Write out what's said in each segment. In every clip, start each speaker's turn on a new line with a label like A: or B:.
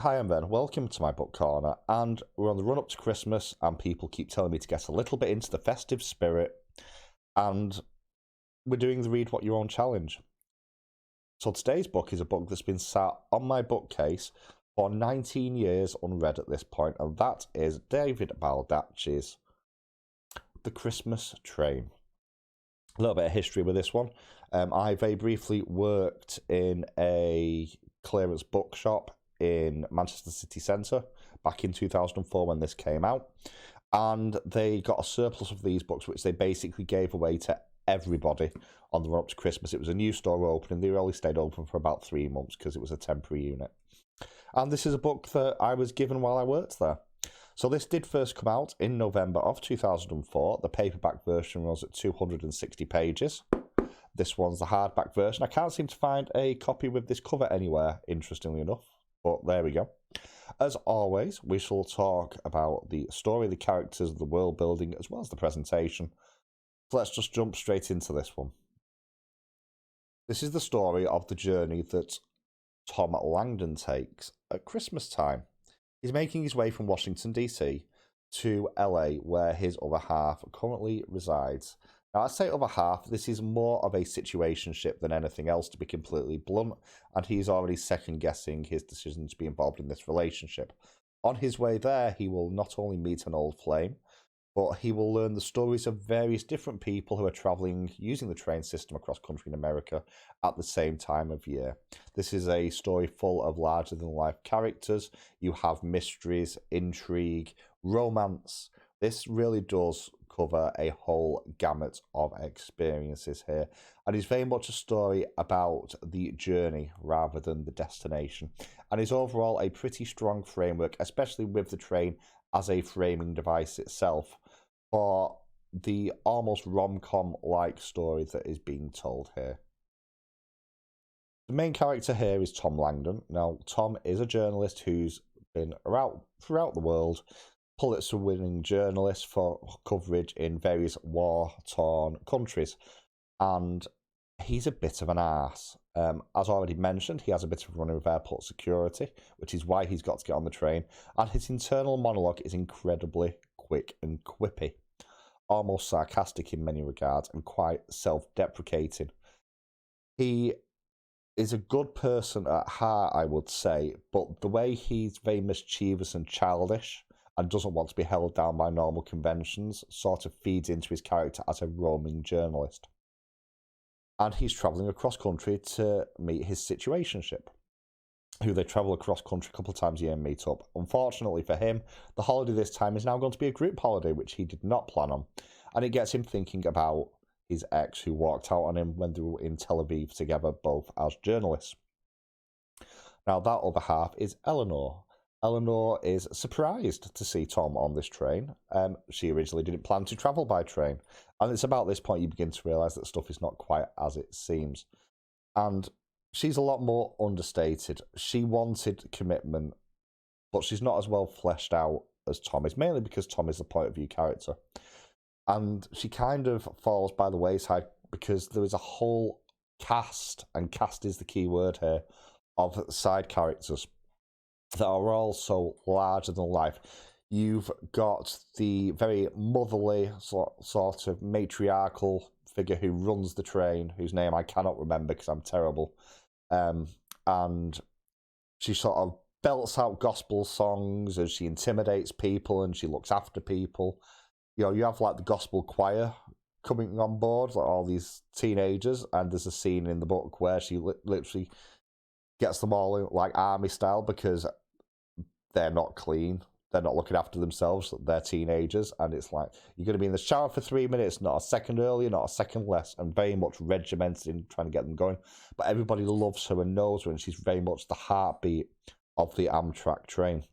A: Hi, I'm Ben. Welcome to my book corner. And we're on the run up to Christmas, and people keep telling me to get a little bit into the festive spirit. And we're doing the Read What You Own challenge. So today's book is a book that's been sat on my bookcase for 19 years unread at this point, and that is David Baldacci's The Christmas Train. A little bit of history with this one. I very briefly worked in a clearance bookshop in Manchester City Centre back in 2004 when this came out, and they got a surplus of these books which they basically gave away to everybody on the run up to Christmas. It was a new store opening. They only stayed open for about 3 months because it was a temporary unit, and this is a book that I was given while I worked there. So this did first come out in November of 2004. The paperback version was at 260 pages. This one's the hardback version. I can't seem to find a copy with this cover anywhere, interestingly enough, but there we go. As always, we shall talk about the story, the characters, the world building, as well as the presentation. So let's just jump straight into this one. This is the story of the journey that Tom Langdon takes at Christmas time. He's making his way from Washington D.C. to LA, where his other half currently resides. Now, I say other half, this is more of a situationship than anything else, to be completely blunt, and he's already second-guessing his decision to be involved in this relationship. On his way there, he will not only meet an old flame, but he will learn the stories of various different people who are travelling using the train system across country in America at the same time of year. This is a story full of larger-than-life characters. You have mysteries, intrigue, romance. This really does cover a whole gamut of experiences here, and it's very much a story about the journey rather than the destination, and is overall a pretty strong framework, especially with the train as a framing device itself, for the almost rom-com-like story that is being told here. The main character here is Tom Langdon. Now, Tom is a journalist who's been around throughout the world, Pulitzer-winning journalist for coverage in various war-torn countries, and he's a bit of an arse. As already mentioned, he has a bit of a run with airport security, which is why he's got to get on the train, and his internal monologue is incredibly quick and quippy, almost sarcastic in many regards, and quite self-deprecating. He is a good person at heart, I would say, but the way he's very mischievous and childish and doesn't want to be held down by normal conventions sort of feeds into his character as a roaming journalist. And he's travelling across country to meet his situationship, who they travel across country a couple of times a year and meet up. Unfortunately for him, the holiday this time is now going to be a group holiday, which he did not plan on. And it gets him thinking about his ex, who walked out on him when they were in Tel Aviv together, both as journalists. Now, that other half is Eleanor. Eleanor is surprised to see Tom on this train. She originally didn't plan to travel by train. And it's about this point you begin to realise that stuff is not quite as it seems. And she's a lot more understated. She wanted commitment, but she's not as well fleshed out as Tom is, mainly because Tom is the point of view character. And she kind of falls by the wayside because there is a whole cast, and cast is the key word here, of side characters that are all so larger than life. You've got the very motherly sort of matriarchal figure who runs the train, whose name I cannot remember because I'm terrible. And she sort of belts out gospel songs and she intimidates people and she looks after people. You know, you have like the gospel choir coming on board, like all these teenagers, and there's a scene in the book where she literally gets them all in, like army style, because they're not clean, they're not looking after themselves, they're teenagers, and it's like, you're going to be in the shower for 3 minutes, not a second earlier, not a second less, and very much regimented in trying to get them going. But everybody loves her and knows her, and she's very much the heartbeat of the Amtrak train.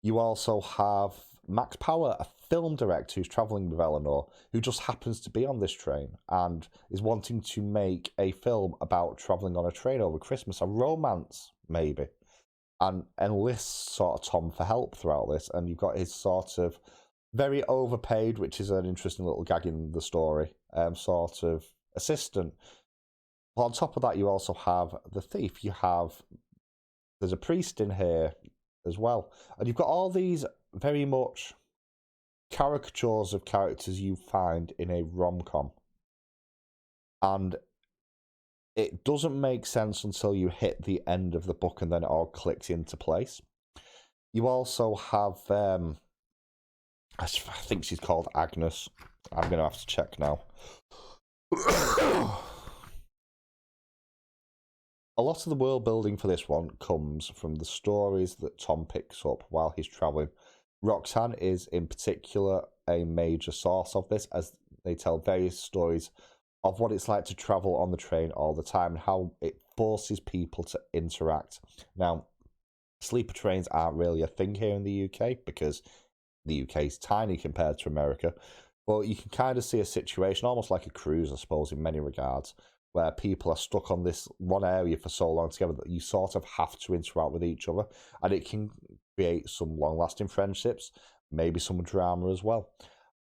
A: You also have Max Power, a film director who's travelling with Eleanor, who just happens to be on this train and is wanting to make a film about travelling on a train over Christmas, a romance, maybe, and enlists sort of Tom for help throughout this. And you've got his sort of very overpaid, which is an interesting little gag in the story, sort of assistant. But on top of that, you also have the thief. You have There's a priest in here as well. And you've got all these very much caricatures of characters you find in a rom-com. And it doesn't make sense until you hit the end of the book and then it all clicks into place. You also have, I think she's called Agnes. I'm going to have to check now. A lot of the world building for this one comes from the stories that Tom picks up while he's travelling. Roxanne is in particular a major source of this, as they tell various stories of what it's like to travel on the train all the time and how it forces people to interact. Now, sleeper trains aren't really a thing here in the UK because the UK is tiny compared to America, but you can kind of see a situation almost like a cruise, I suppose, in many regards, where people are stuck on this one area for so long together that you sort of have to interact with each other, and it can create some long-lasting friendships, maybe some drama as well.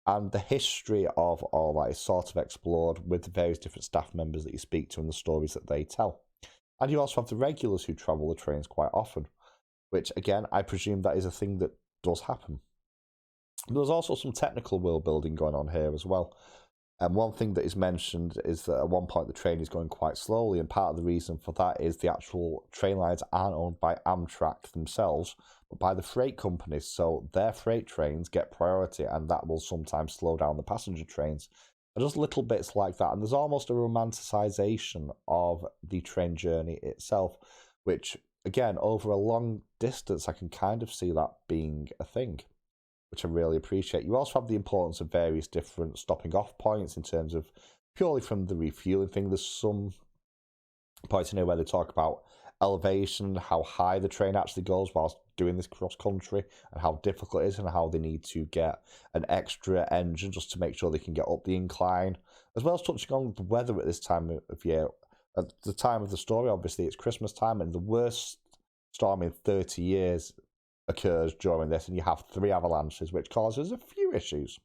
A: And the history of all that is sort of explored with the various different staff members that you speak to and the stories that they tell. And you also have the regulars who travel the trains quite often, which, again, I presume that is a thing that does happen. There's also some technical world building going on here as well. And one thing that is mentioned is that at one point the train is going quite slowly, and part of the reason for that is the actual train lines aren't owned by Amtrak themselves, but by the freight companies, so their freight trains get priority, and that will sometimes slow down the passenger trains. And just little bits like that, and there's almost a romanticisation of the train journey itself, which, again, over a long distance, I can kind of see that being a thing, which I really appreciate. You also have the importance of various different stopping off points in terms of purely from the refueling thing. There's some points in here where they talk about elevation, how high the train actually goes whilst doing this cross country, and how difficult it is, and how they need to get an extra engine just to make sure they can get up the incline, as well as touching on the weather at this time of year. At the time of the story, obviously, it's Christmas time, and the worst storm in 30 years occurs during this, and you have 3 avalanches, which causes a few issues.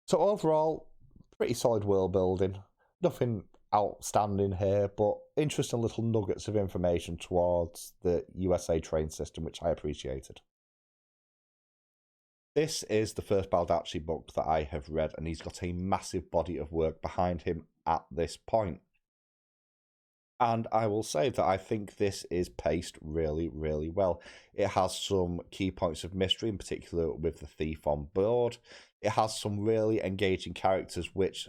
A: So overall, pretty solid world building. Nothing outstanding here, but interesting little nuggets of information towards the USA train system, which I appreciated. This is the first Baldacci book that I have read, and he's got a massive body of work behind him at this point. And I will say that I think this is paced really, really well. It has some key points of mystery, in particular with the thief on board. It has some really engaging characters, which,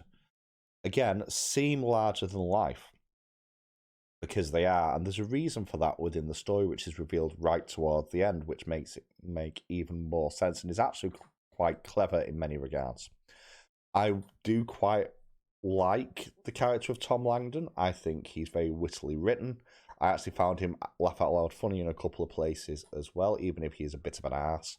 A: again, seem larger than life. Because they are, and there's a reason for that within the story, which is revealed right towards the end, which makes it make even more sense, and is actually quite clever in many regards. I do quite like the character of Tom Langdon. I think he's very wittily written. I actually found him laugh out loud funny in a couple of places as well, even if he's a bit of an arse.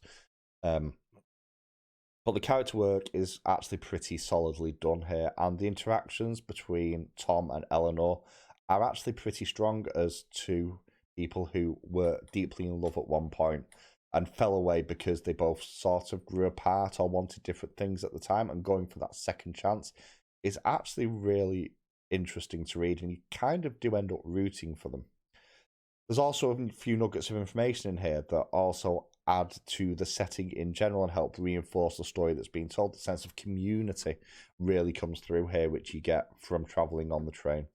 A: But the character work is actually pretty solidly done here, and the interactions between Tom and Eleanor are actually pretty strong as two people who were deeply in love at one point and fell away because they both sort of grew apart or wanted different things at the time, and going for that second chance is actually really interesting to read, and you kind of do end up rooting for them. There's also a few nuggets of information in here that also add to the setting in general and help reinforce the story that's being told. The sense of community really comes through here, which you get from travelling on the train.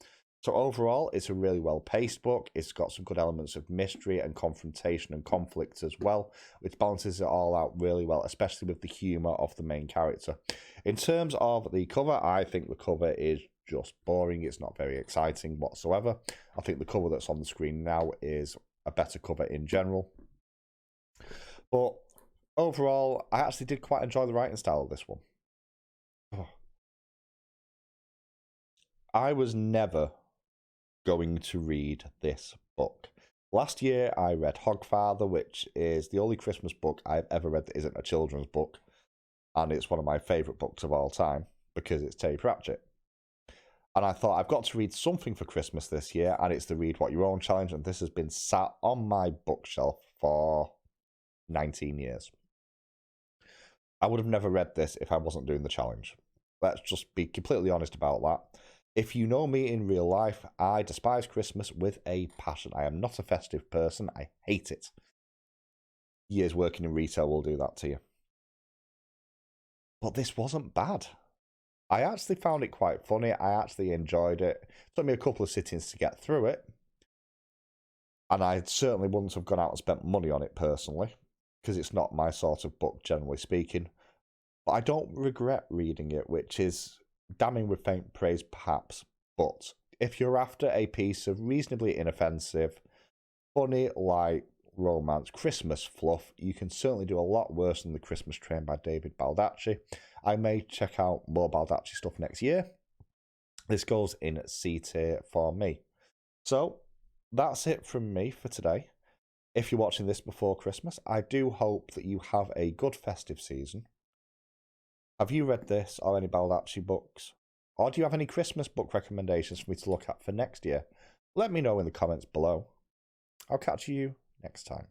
A: So overall, it's a really well-paced book. It's got some good elements of mystery and confrontation and conflict as well, which balances it all out really well, especially with the humour of the main character. In terms of the cover, I think the cover is just boring. It's not very exciting whatsoever. I think the cover that's on the screen now is a better cover in general. But overall, I actually did quite enjoy the writing style of this one. I was never going to read this book. Last year I read Hogfather, which is the only Christmas book I've ever read that isn't a children's book, and it's one of my favourite books of all time because it's Terry Pratchett. And I thought, I've got to read something for Christmas this year, and it's the Read What You Own challenge, and this has been sat on my bookshelf for 19 years. I would have never read this if I wasn't doing the challenge. Let's just be completely honest about that. If you know me in real life, I despise Christmas with a passion. I am not a festive person. I hate it. Years working in retail will do that to you. But this wasn't bad. I actually found it quite funny. I actually enjoyed it. It took me a couple of sittings to get through it. And I certainly wouldn't have gone out and spent money on it personally, because it's not my sort of book, generally speaking. But I don't regret reading it, which is damning with faint praise, perhaps. But if you're after a piece of reasonably inoffensive, funny, light, romance, Christmas fluff, you can certainly do a lot worse than The Christmas Train by David Baldacci. I may check out more Baldacci stuff next year. This goes in C tier for me. So that's it from me for today. If you're watching this before Christmas, I do hope that you have a good festive season. Have you read this or any Baldacci books? Or do you have any Christmas book recommendations for me to look at for next year? Let me know in the comments below. I'll catch you next time.